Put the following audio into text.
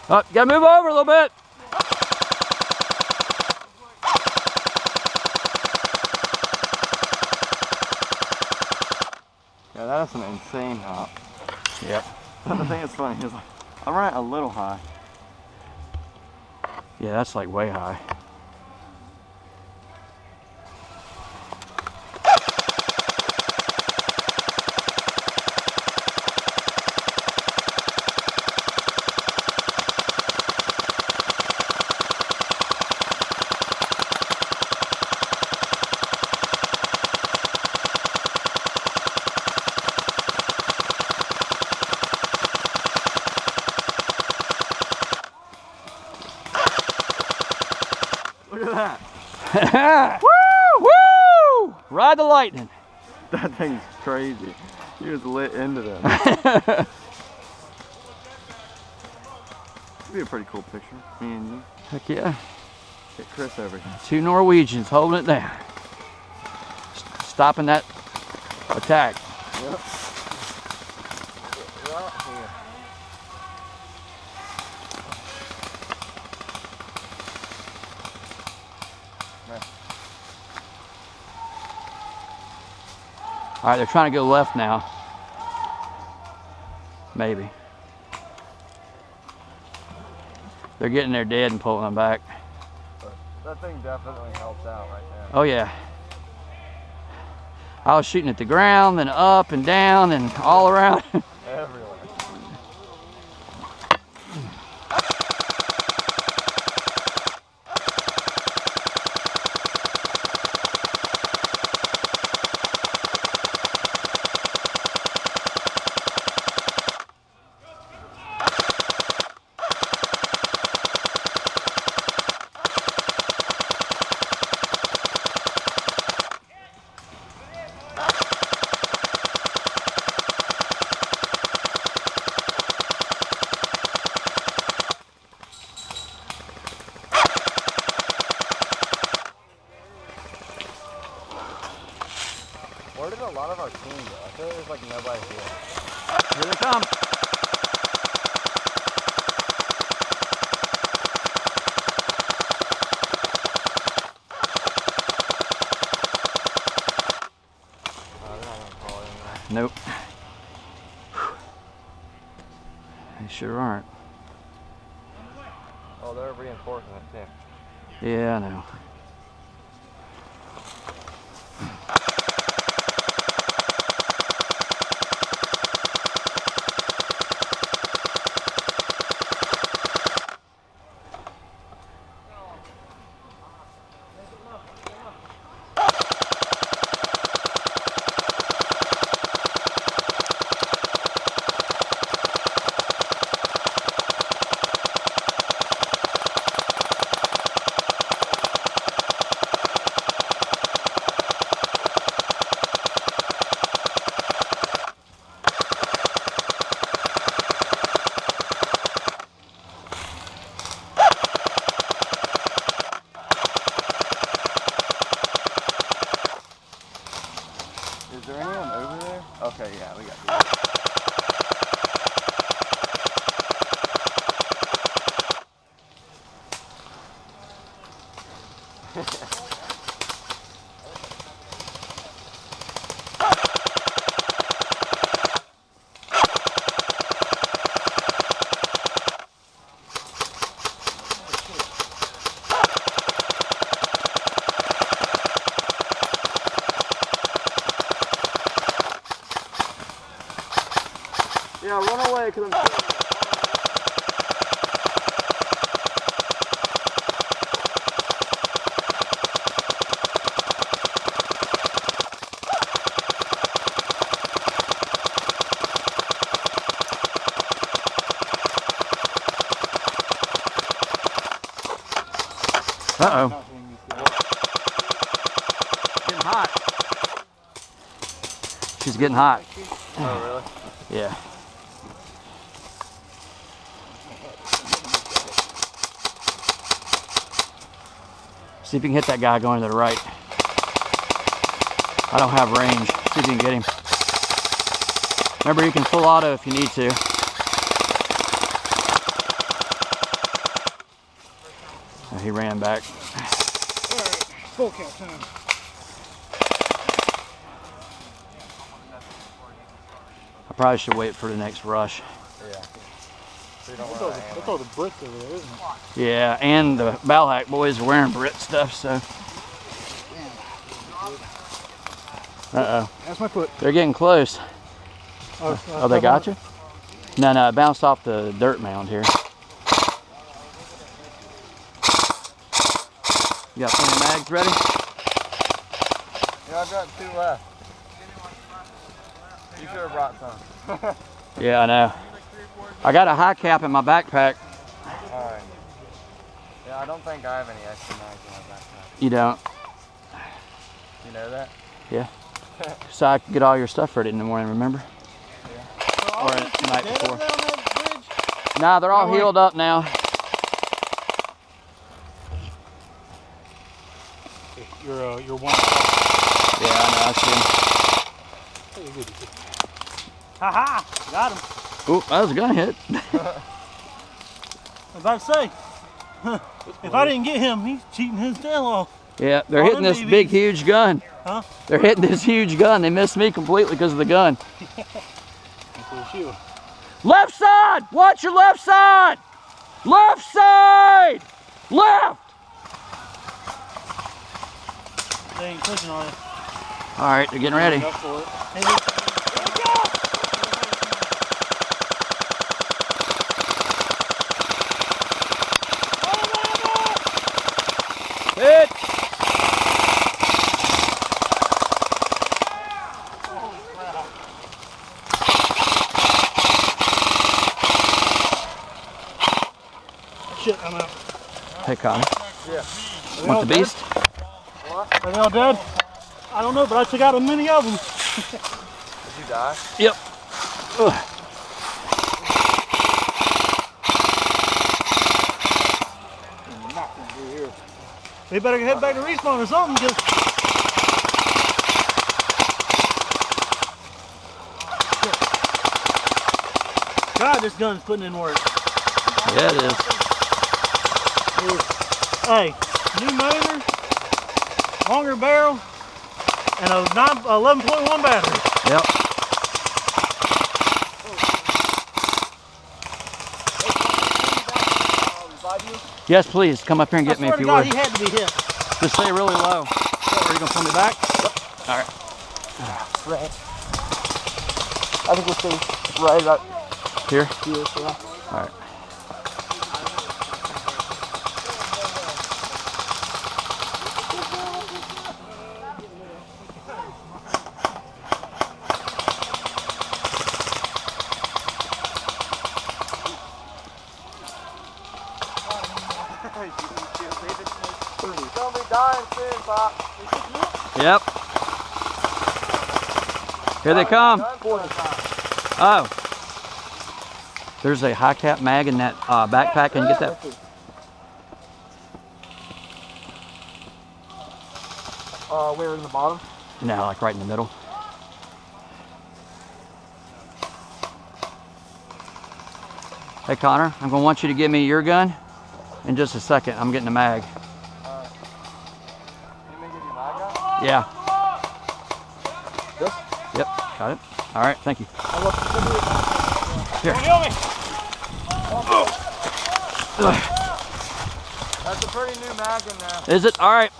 Oh, you gotta move over a little bit. Yeah, that's an insane hop. Yep. But the thing that's funny is I ran it a little high. Yeah, that's like way high. Look at that. Woo! Woo! Ride the lightning. That thing's crazy. He was lit into them. It'd be a pretty cool picture. Me and you. Heck yeah. Get Chris over here. 2 Norwegians holding it down. Stopping that attack. Yep. Right here. All right, they're trying to go left now. Maybe. They're getting there dead and pulling them back. That thing definitely helps out right there. Oh yeah. I was shooting at the ground, then up and down and all around. Everywhere. Where did a lot of our team go? I feel like there's like nobody here. Here they come. They're not gonna call it anyway. Nope. They sure aren't. Oh, they're reinforcing it too. Yeah, I know. Is there anyone over there? Okay, yeah, we got you. Yeah, run away because I'm Uh-oh. Getting hot. She's getting hot. Oh, really? Yeah. See if you can hit that guy going to the right. I don't have range. See if you can get him. Remember, you can full auto if you need to. he ran back. All right, full count time. I probably should wait for the next rush. Yeah. So you don't That's want all, to that's all the bricks over there, isn't it? Yeah, and the Ballahack boys are wearing Brit stuff, so. Uh-oh. That's my foot. They're getting close. Oh, they got you? No, no, it bounced off the dirt mound here. You got plenty of mags ready? Yeah, I've got 2 left. You should have brought some. Yeah, I know. I got a high cap in my backpack. Alright. Yeah, I don't think I have any extra mags in my backpack. You don't? You know that? Yeah. So I can get all your stuff ready in the morning, remember? So Or the night dead before. over there on that bridge? Nah, they're all healed up now. You're one. Yeah, I know, I see him. Ha ha! Got him. Ooh, that was a gun hit. I was about to say, if I didn't get him, he's cheating his tail off. Yeah, they're All hitting them this babies. big, huge gun. Huh? They're hitting this huge gun. They missed me completely because of the gun. Left side! Watch your left side! Left side! Left! They ain't pushing on it. All right, they're getting ready. Up for it. Hey, let's go! Hit! Shit, I'm out. Hey, Connor. Yeah. Want the beast? Are they all dead? I don't know, but I took out a many of them. Did you die? Yep. Ugh. They better head back to respawn or something, because God, this gun's putting in work. Yeah, it is. Hey, new motor, longer barrel, and a 11.1 battery. Yep. Yes, please. Come up here and get me if you God, would. he had to be hit. Just stay really low. Are you going to pull me back? Yep. All right. Right. I think we'll stay right up Here? here, yeah. All right. He's gonna be dying soon, Pop. Yep. Here they come. Oh. There's a high cap mag in that backpack. Can you get that? Where in the bottom? No, like right in the middle. Hey Connor, I'm gonna want you to give me your gun in just a second. I'm getting a mag. You may give you my gun? Yeah. This? Yep, got it. All right, thank you. Here. That's a pretty new mag in there. Is it? All right.